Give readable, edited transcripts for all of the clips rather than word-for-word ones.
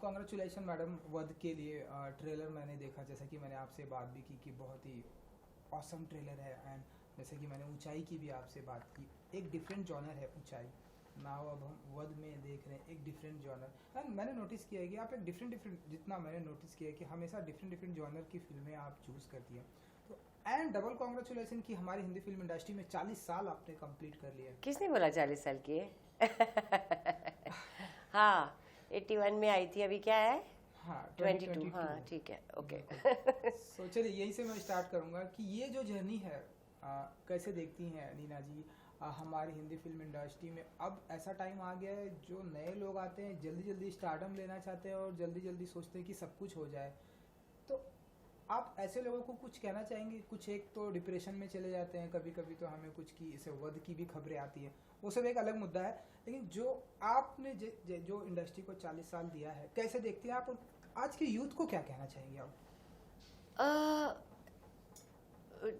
Congratulation madam वध के लिए। ट्रेलर मैंने देखा, जैसा कि मैंने आपसे बात भी की कि बहुत ही ऑसम ट्रेलर है। एंड जैसे कि मैंने ऊंचाई की भी आपसे बात की, एक डिफरेंट जॉनर है ऊंचाई। नाउ अब हम वध में देख रहे हैं एक डिफरेंट जॉनर। एंड मैंने नोटिस किया है कि आप एक डिफरेंट जितना मैंने नोटिस किया है कि हमेशा डिफरेंट जॉनर की फिल्में आप चूज़ करती हैं। तो एंड डबल कॉन्ग्रेचुलेसन कि हमारी हिंदी फिल्म इंडस्ट्री में 40 साल आपने कंप्लीट कर लिया है। किसने बोला 40 साल की है? हाँ, 81 में आई थी, अभी क्या है? हाँ 22। हाँ 2022। ठीक है, ओके। सो चलिए यहीं से मैं स्टार्ट करूंगा कि ये जो जर्नी है कैसे देखती हैं नीना जी हमारी हिंदी फिल्म इंडस्ट्री में। अब ऐसा टाइम आ गया है जो नए लोग आते हैं जल्दी जल्दी स्टारडम लेना चाहते हैं और जल्दी जल्दी सोचते हैं कि सब कुछ हो जाए। तो आप ऐसे लोगों को कुछ कहना चाहेंगे? कुछ एक तो डिप्रेशन में चले जाते हैं, कभी कभी तो हमें कुछ की इसे वध की भी खबरें आती हैं, वो सब एक अलग मुद्दा है। लेकिन जो आपने जो इंडस्ट्री को 40 साल दिया है, कैसे देखते हैं आप? आज के यूथ को क्या कहना चाहेंगे आप?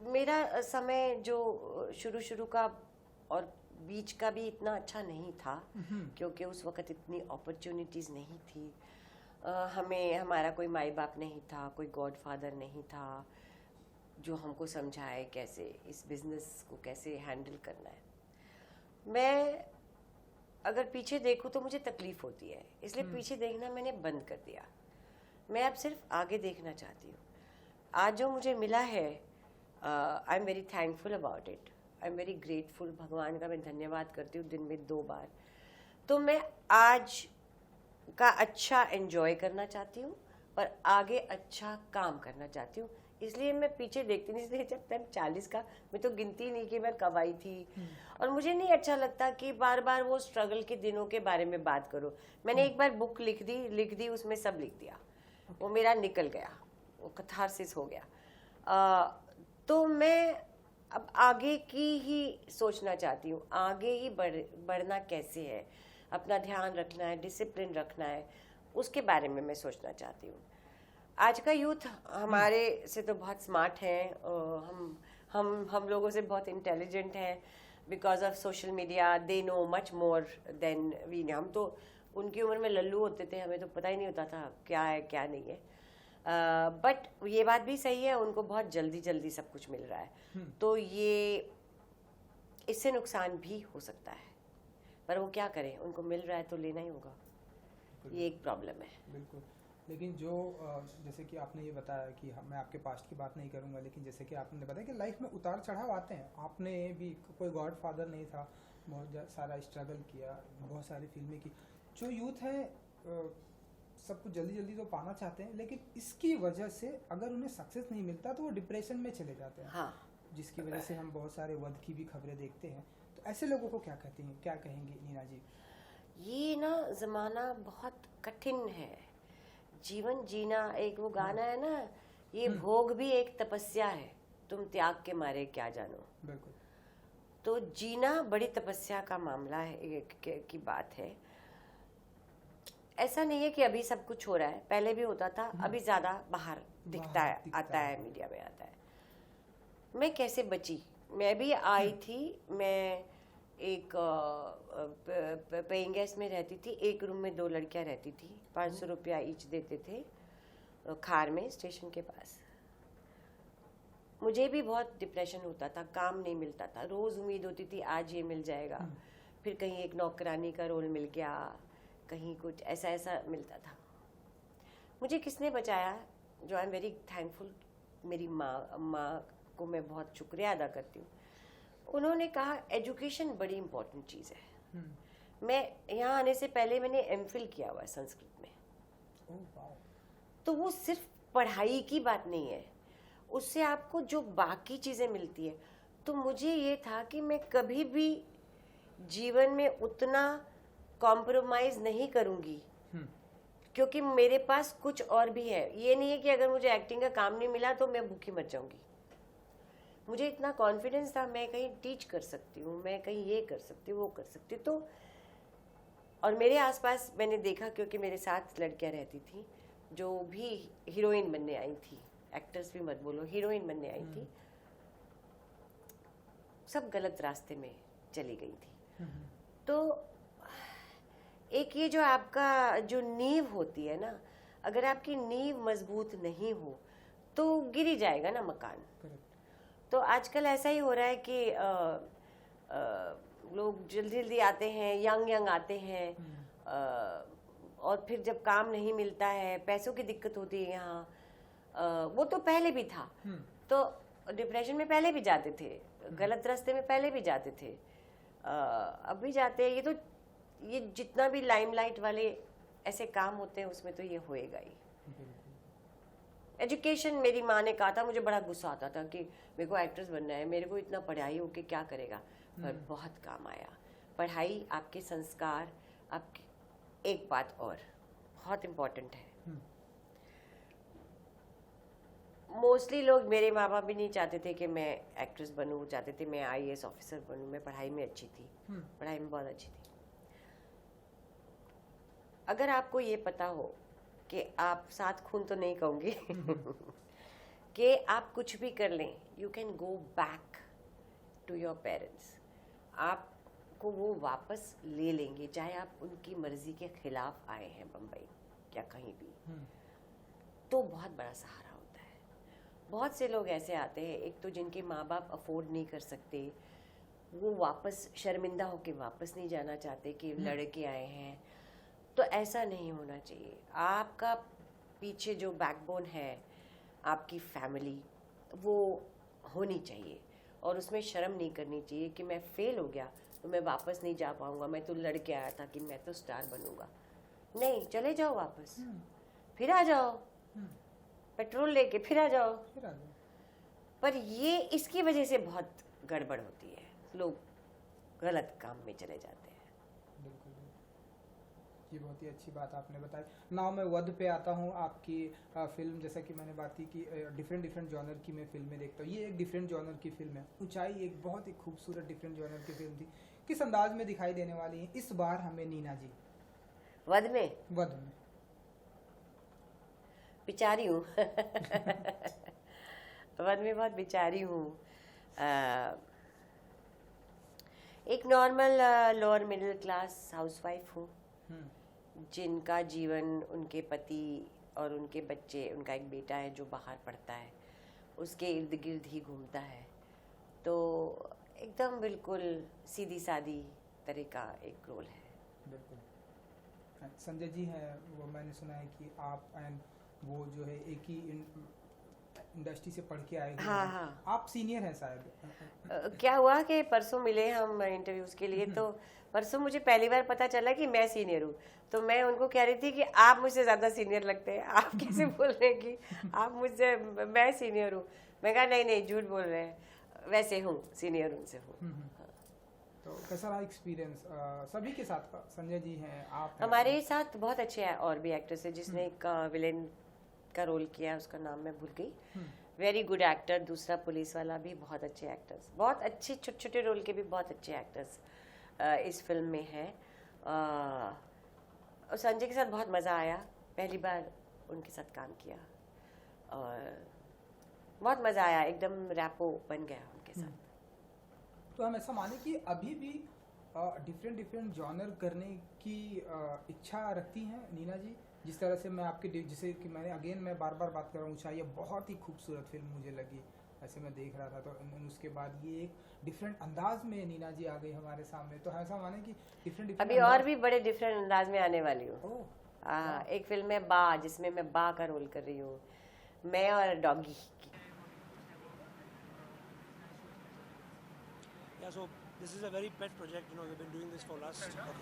मेरा समय जो शुरू शुरू का और बीच का भी इतना अच्छा नहीं था, क्योंकि उस वक्त इतनी अपॉर्चुनिटीज़ नहीं थी। हमें हमारा कोई माई बाप नहीं था, कोई गॉडफादर नहीं था जो हमको समझाए कैसे इस बिज़नेस को कैसे हैंडल करना है। मैं अगर पीछे देखूं तो मुझे तकलीफ़ होती है, इसलिए पीछे देखना मैंने बंद कर दिया। मैं अब सिर्फ आगे देखना चाहती हूँ। आज जो मुझे मिला है, I am very thankful about it. I am very grateful. भगवान का मैं धन्यवाद करती हूँ दिन में 2 बार। तो मैं आज का अच्छा एंजॉय करना चाहती हूँ और आगे अच्छा काम करना चाहती हूँ, इसलिए मैं पीछे देखती नहीं। इसलिए जब तक 40 का मैं तो गिनती नहीं कि मैं कब आई थी। और मुझे नहीं अच्छा लगता कि बार बार वो स्ट्रगल के दिनों के बारे में बात करो। मैंने एक बार बुक लिख दी, उसमें सब लिख दिया। वो मेरा निकल गया, वो कथारसिस हो गया। तो मैं अब आगे की ही सोचना चाहती हूँ। आगे ही बढ़ना कैसे है, अपना ध्यान रखना है, डिसिप्लिन रखना है, उसके बारे में मैं सोचना चाहती हूँ। आज का यूथ हमारे से तो बहुत स्मार्ट है, हम लोगों से बहुत इंटेलिजेंट है। Because of social media they know much more than we. हम तो उनकी उम्र में लल्लू होते थे, हमें तो पता ही नहीं होता था क्या है क्या नहीं है। बट ये बात भी सही है, उनको बहुत जल्दी जल्दी सब कुछ मिल रहा है, तो ये इससे नुकसान भी हो सकता है। पर वो क्या करें, उनको मिल रहा है तो लेना ही होगा। ये एक प्रॉब्लम है। बिल्कुल। लेकिन जो जैसे कि आपने ये बताया कि मैं आपके पास्ट की बात नहीं करूंगा, लेकिन जैसे कि आपने बताया कि लाइफ में उतार चढ़ाव आते हैं। आपने भी कोई गॉड फादर नहीं था, बहुत सारा स्ट्रगल किया, बहुत सारी फिल्में की। जो यूथ है सब कुछ जल्दी जल्दी तो पाना चाहते हैं, लेकिन इसकी वजह से अगर उन्हें सक्सेस नहीं मिलता तो वो डिप्रेशन में चले जाते हैं। हाँ, जिसकी वजह से हम बहुत सारे वध की भी खबरें देखते हैं। तो ऐसे लोगों को क्या कहते हैं, क्या कहेंगे नीना जी? ये ना ज़माना बहुत कठिन है। जीवन जीना, एक वो गाना है ना, ये भोग भी एक तपस्या है, तुम त्याग के मारे क्या जानो। बिल्कुल। तो जीना बड़ी तपस्या का मामला है, की बात है। ऐसा नहीं है कि अभी सब कुछ हो रहा है, पहले भी होता था, अभी ज़्यादा बाहर दिखता है, आता है, मीडिया में आता है। मैं कैसे बची? मैं भी आई थी। मैं एक पेइंग गेस्ट में रहती थी। एक रूम में 2 लड़कियां रहती थी, 500 रुपया ईच देते थे, खार में स्टेशन के पास। मुझे भी बहुत डिप्रेशन होता था, काम नहीं मिलता था, रोज़ उम्मीद होती थी आज ये मिल जाएगा, फिर कहीं एक नौकरानी का रोल मिल गया, कहीं कुछ ऐसा ऐसा मिलता था। मुझे किसने बचाया? जो आई एम वेरी थैंकफुल, मेरी माँ को मैं बहुत शुक्रिया अदा करती हूँ। उन्होंने कहा एजुकेशन बड़ी इम्पोर्टेंट चीज़ है। मैं यहाँ आने से पहले मैंने एमफिल किया हुआ है संस्कृत में। तो वो सिर्फ पढ़ाई की बात नहीं है, उससे आपको जो बाकी चीज़ें मिलती है। तो मुझे ये था कि मैं कभी भी जीवन में उतना कॉम्प्रोमाइज़ नहीं करूँगी, क्योंकि मेरे पास कुछ और भी है। ये नहीं है कि अगर मुझे एक्टिंग का काम नहीं मिला तो मैं भूखी मर जाऊंगी। मुझे इतना कॉन्फिडेंस था, मैं कहीं टीच कर सकती हूँ, मैं कहीं ये कर सकती हूँ, वो कर सकती हूँ। तो और मेरे आसपास मैंने देखा, क्योंकि मेरे साथ लड़कियाँ रहती थी जो भी हीरोइन बनने आई थी, एक्टर्स भी मत बोलो, हीरोइन बनने आई थी, सब गलत रास्ते में चली गई थी। तो एक ये जो आपका जो नींव होती है ना, अगर आपकी नींव मजबूत नहीं हो तो गिर ही जाएगा ना मकान। तो आजकल ऐसा ही हो रहा है कि लोग जल्दी जल्दी आते हैं, यंग आते हैं, और फिर जब काम नहीं मिलता है, पैसों की दिक्कत होती है यहाँ। वो तो पहले भी था, तो डिप्रेशन में पहले भी जाते थे, गलत रास्ते में पहले भी जाते थे, अब भी जाते हैं। ये जितना भी लाइमलाइट वाले ऐसे काम होते हैं उसमें तो ये होएगा ही। एजुकेशन, मेरी माँ ने कहा था, मुझे बड़ा गुस्सा आता था कि मेरे को एक्ट्रेस बनना है, मेरे को इतना पढ़ाई होके क्या करेगा, पर बहुत काम आया। पढ़ाई, आपके संस्कार, आपके, एक बात और बहुत इम्पोर्टेंट है, मोस्टली लोग, मेरे माँ बाप भी नहीं चाहते थे कि मैं एक्ट्रेस बनूं, चाहते थे मैं IAS ऑफिसर बनूं। मैं पढ़ाई में अच्छी थी, पढ़ाई में बहुत अच्छी थी। अगर आपको ये पता हो कि आप 7 खून तो नहीं कहूँगी कि आप कुछ भी कर लें, you can go back to your parents, आपको वो वापस ले लेंगे, चाहे आप उनकी मर्जी के खिलाफ आए हैं बम्बई या कहीं भी, तो बहुत बड़ा सहारा होता है। बहुत से लोग ऐसे आते हैं, एक तो जिनके माँ बाप अफोर्ड नहीं कर सकते, वो वापस शर्मिंदा होकर वापस नहीं जाना चाहते कि लड़के आए हैं, तो ऐसा नहीं होना चाहिए। आपका पीछे जो बैकबोन है, आपकी फैमिली, वो होनी चाहिए, और उसमें शर्म नहीं करनी चाहिए कि मैं फेल हो गया तो मैं वापस नहीं जा पाऊंगा, मैं तो लड़के आया था कि मैं तो स्टार बनूंगा। नहीं, चले जाओ वापस, फिर आ जाओ, पेट्रोल लेके फिर आ जाओ। पर ये इसकी वजह से बहुत गड़बड़ होती है, लोग गलत काम में चले जाते हैं। ये बहुत ही अच्छी बात आपने बताई। नाउ मैं वध पे आता हूँ। आपकी फिल्म, जैसा कि मैंने बात की कि डिफरेंट जॉनर की मैं फिल्में देखता हूँ, ये एक डिफरेंट जॉनर की फिल्म है। ऊंचाई एक बहुत ही खूबसूरत डिफरेंट जॉनर की फिल्म थी। किस अंदाज में दिखाई देने वाली है इस बार हमें नीना जी? वध में बिचारी हूँ वध में बहुत बिचारी हूँ। एक normal lower middle class housewife हूँ, जिनका जीवन, उनके पति और उनके बच्चे, उनका एक बेटा है जो बाहर पढ़ता है, उसके इर्द गिर्द ही घूमता है। तो एकदम बिल्कुल सीधी सादी तरह का एक रोल है। बिल्कुल। संजय जी हैं, वो मैंने सुना है कि आप एंड वो जो है एक ही इंडस्ट्री से पढ़ के आए हुए हाँ, हैं। हाँ। आप सीनियर हैं शायद। क्या हुआ कि परसों मिले हम इंटरव्यूज के लिए, तो परसों मुझे पहली बार पता चला कि मैं सीनियर हूँ। तो मैं उनको कह रही थी कि आप मुझसे ज़्यादा सीनियर लगते हैं, आप कैसे बोल रहे हैं कि आप मुझसे, मैं सीनियर हूँ। मैं कहा नहीं, झूठ बोल रहे हैं, वैसे हूँ, सीनियर उनसे हूँ। तो कैसा रहा एक्सपीरियंस सभी के साथ का? संजय जी हैं, आप हैं। हमारे साथ बहुत अच्छे हैं, और भी एक्टर्स है, जिसने एक विलेन का रोल किया है, उसका नाम मैं भूल गई, वेरी गुड एक्टर। दूसरा पुलिस वाला भी बहुत अच्छे एक्टर्स, बहुत अच्छे छोटे छोटे रोल के भी बहुत अच्छे एक्टर्स इस फिल्म में है। और संजय के साथ बहुत मज़ा आया, पहली बार उनके साथ काम किया और बहुत मज़ा आया, एकदम रैपो बन गया उनके साथ। तो हम ऐसा माने कि अभी भी डिफरेंट जॉनर करने की इच्छा रखती हैं नीना जी? जिस तरह से मैं आपके, जिसे कि मैं बार बार बात कर रहा हूँ, ऊंचाई बहुत ही खूबसूरत फिल्म मुझे लगी, ऐसे मैं देख रहा था। तो उसके बाद ये एक डिफरेंट अंदाज में नीना जी आ गई हमारे सामने। तो ऐसा माने कि डिफरेंट अभी और भी बड़े डिफरेंट अंदाज में आने वाली हूँ। एक फिल्म है बा, जिसमें मैं बा का रोल कर रही हूँ, मैं और doggy. Yeah, so this is a very pet project, we've been doing this for last. Okay.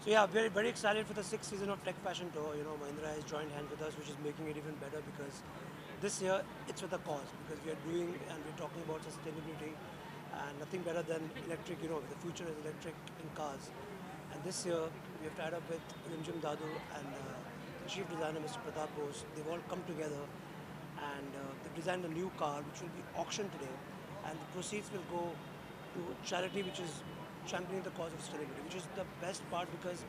So yeah, we're very excited for the 6th season of Tech Fashion Tour. Mahindra has joined hands with us, which is making it even better, because this year it's with a cause, because we are doing and we're talking about sustainability, and nothing better than electric. The future is electric in cars, and this year we have tied up with Rimjim Dadu and the chief designer Mr. Pratap Bose. They've all come together, and they've designed a new car which will be auctioned today, and the proceeds will go to charity which is championing the cause of sustainability, which is the best part, because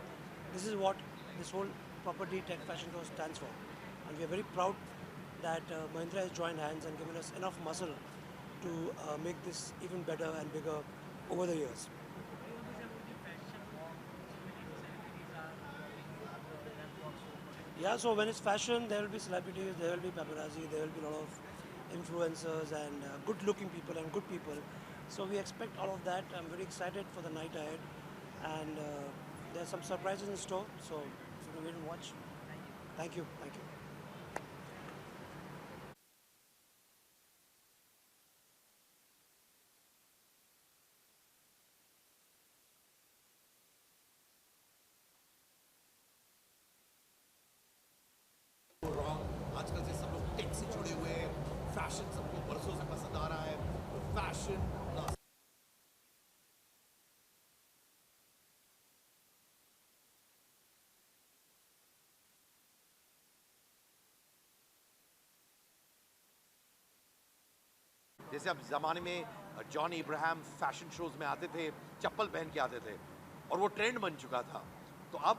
this is what this whole property Tech Fashion Tour stands for. And we are very proud that Mahindra has joined hands and given us enough muscle to make this even better and bigger over the years. Yeah, so when it's fashion, there will be celebrities, there will be paparazzi, there will be a lot of influencers and good-looking people and good people. So we expect all of that. I'm very excited for the night ahead, and there's some surprises in store. So if you can wait and watch. Thank you. Thank you. आजकल से सब लोग take से जुड़े हुए हैं, fashion सबको बरसों से पसंद आ रहा है, फैशन जैसे अब ज़माने में जॉन इब्राहिम फैशन शोज में आते थे, चप्पल पहन के आते थे और वो ट्रेंड बन चुका था। तो अब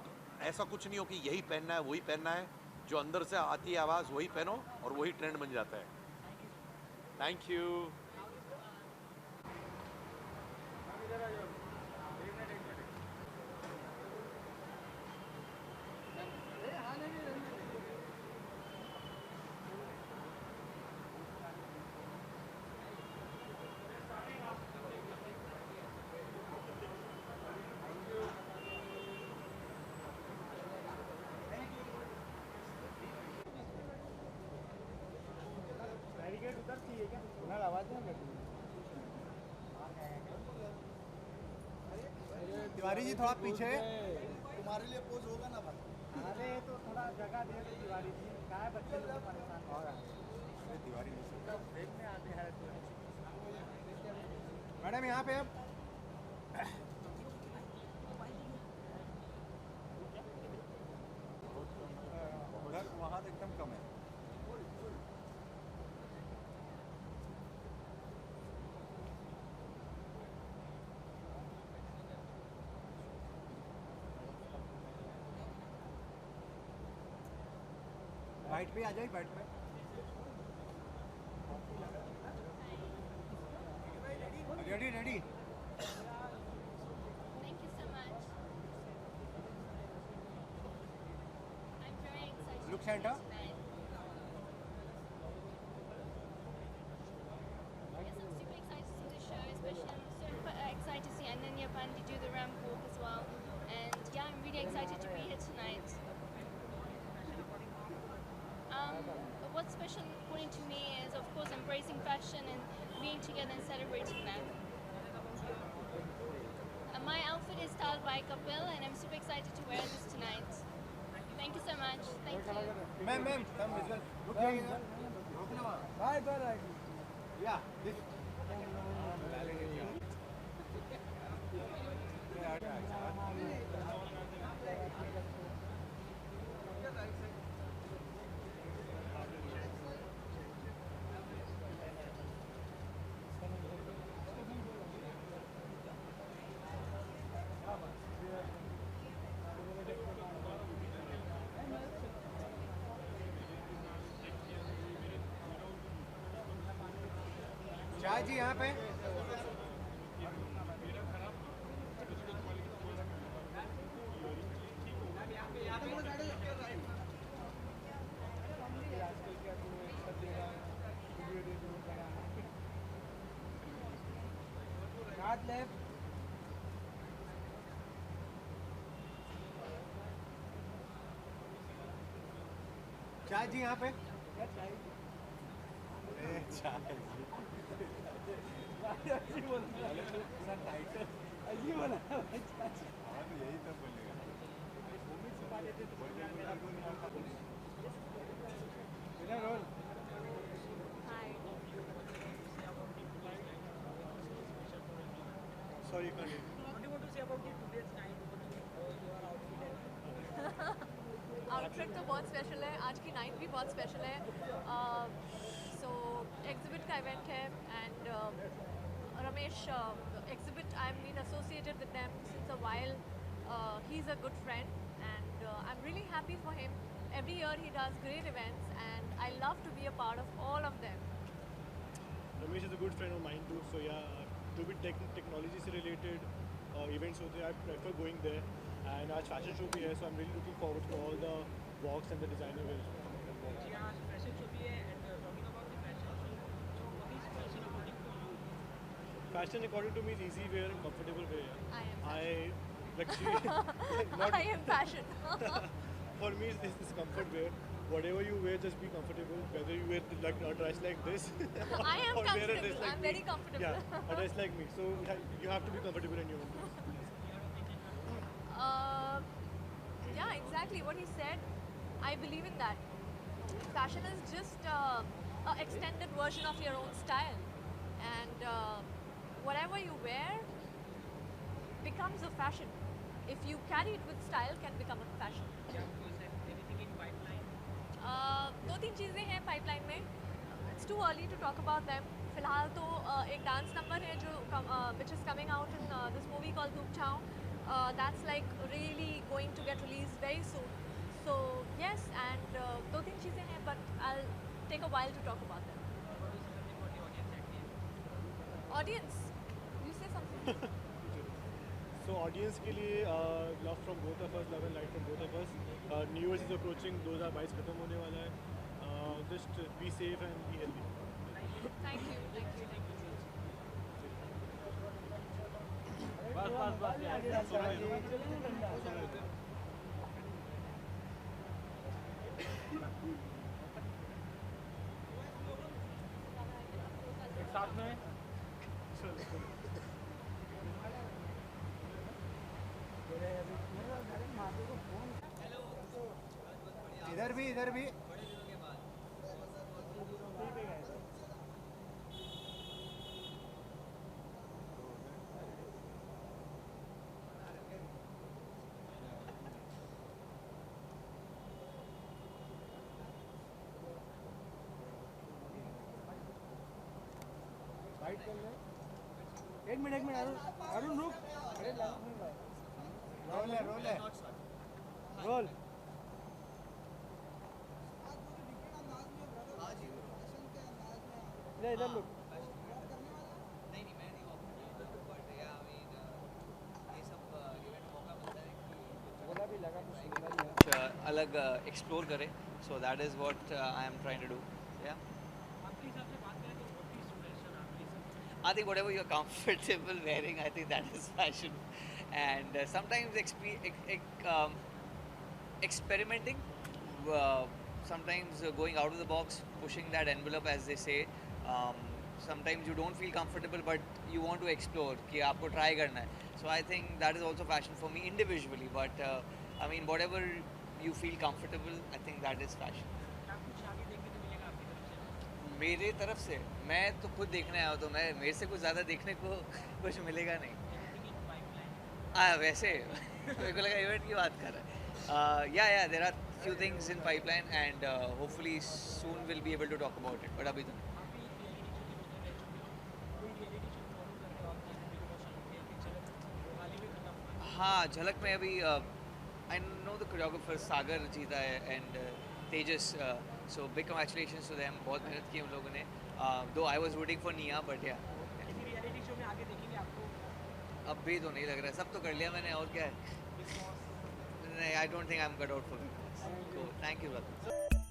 ऐसा कुछ नहीं हो कि यही पहनना है, वही पहनना है, जो अंदर से आती है आवाज़ वही पहनो और वही ट्रेंड बन जाता है। Thank you. तिवारी जी थोड़ा पीछे। तुम्हारे लिए पोज होगा ना भाई? अरे तो थोड़ा जगह दे दो तिवारी जी, क्या है बच्चे लोग परेशान हो रहा है। तिवारी देखने आते हैं। मैडम यहाँ पे अब उधर वहाँ एकदम कम है। बाइट पे आ जाए, बाइट पे। Ready ready. Thank you so much. I'm very excited. Look center. Tonight. Yes, I'm super excited to see the show, especially I'm super excited to see Ananya Pandey do the ramp walk as well. And yeah, I'm really excited to be here tonight. What's special according to me is, of course, embracing fashion and being together and celebrating that. My outfit is styled by Kapil and I'm super excited to wear this tonight. Thank you so much. Thank you. Ma'am come visual रुक जाइए इधर, रुकना वहाँ। Bye bye. या this चाय जी यहाँ पे। हाथ लेफ्ट। चाय जी यहाँ पे। Sorry, What do you want to say about today's night? Outfit तो बहुत स्पेशल है, आज की नाइट भी बहुत स्पेशल है। सो एग्जिबिट का इवेंट है and Ramesh exhibit I am been associated with them since a while. He is a good friend and I am really happy for him. Every year he does great events and I love to be a part of all of them. Ramesh is a good friend of mine too, so yeah, जो भी technology से related events होते हैं I prefer going there. And आज fashion show भी है, so I am really looking forward to all the box and the designer will. जी आज फैशन शो भी है and talking about the fashion show so what is fashion according to you Fashion according to me is easy wear and comfortable wear. I am Like not I am fashion. for me it's this comfort wear. Whatever you wear, just be comfortable. Whether you wear like a dress like this, I am or wear a comfortable. dress like I'm me. very comfortable. Yeah, a dress like me. So you have to be comfortable in your own clothes. Yeah, exactly what he said. I believe in that. Fashion is just a extended version of your own style, and whatever you wear becomes a fashion. If you carry it with style, can become a fashion. क्या आपको ऐसा anything in pipeline दो तीन चीज़ें हैं pipeline में. It's too early to talk about them. फिलहाल तो एक डांस नंबर है जो which is coming out in this movie called Dhoop Chhaon. That's like really going to get released very soon. So yes, and दो तीन चीज़ें हैं, but I'll take a while to talk about them. Audience, you say something. So audience के लिए love from both of us, love and light from both of us. New Year's is approaching. 2022 खत्म होने वाला है. Just be safe and be healthy. Thank you, thank you, thank you. एक साथ में इधर भी फाइट कर रहे. एक मिनट अरुण रुक. अरे रोल है रोल. इधर लुक. अलग एक्सप्लोर करें. So that is what I am trying to do. या आपके हिसाब से बात करें तो व्हाट इज फैशन आपके हिसाब से I think whatever you're comfortable wearing, I think that is fashion. And sometimes experimenting, sometimes going out of the box, pushing that envelope, as they say. Sometimes you don't feel comfortable, but you want to explore. कि आपको try करना है. So I think that is also fashion for me individually. But I mean, whatever you feel comfortable, I think that is fashion. क्या कुछ आगे देखने को मिलेगा आपकी तरफ से मेरे तरफ से मैं तो खुद देखने आया हूँ, तो मैं मेरे से कुछ ज़्यादा देखने को कुछ मिलेगा नहीं. एनीथिंग इन पाइपलाइन वैसे मेरे को लगा इवेंट की बात कर रहा है. Yeah there are few things in pipeline and hopefully soon will be able to talk about it, but अभी तो नहीं. आप भी रियलिटी शो की वजह से रह चुके हो कोई रियलिटी शो फॉलो कर रहे हो आपने पिक्चर हाल ही में खत्म हुआ. हाँ, झलक में अभी I know the choreographer Sagar जीता है and Tejas. So big congratulations to them. बहुत मेहनत की हम लोगों ने. Though I was rooting for Nia, but yeah किसी रियलिटी शो में आगे देखेंगे आपको अब भी तो नहीं लग रहा है. सब तो कर लिया मैंने, और क्या है. Bigg Boss. नहीं, I don't think I am cut out for Bigg Boss. Thank you brother.